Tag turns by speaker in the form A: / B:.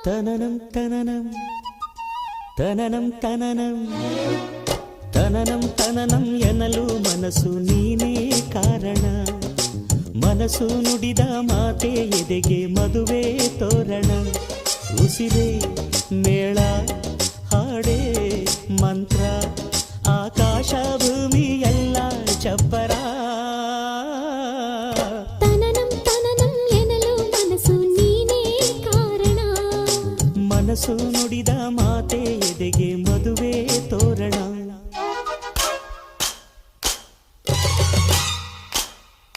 A: ತನನಂ ತನನಂ ತನನಂ ತನನಂ ತನನಂ ತನನಂ ಎನ್ನಲು ಮನಸ್ಸು ನೀನೇ ಕಾರಣ. ಮನಸ್ಸು ನುಡಿದ ಮಾತೆ ಎದೆಗೆ ಮದುವೆ ತೋರಣ. ಉಸಿರೇ ಮೇಳ ಹಾಡೇ ಮಂತ್ರ, ಆಕಾಶ ಭೂಮಿ ಎಲ್ಲ ಚಪ್ಪರ.
B: ತನನಂ ತನನಂ ಎನ್ನಲು ಮನಸ್ಸು ನೀನೇ ಕಾರಣ.
A: ಮನಸ್ಸು ನುಡಿದ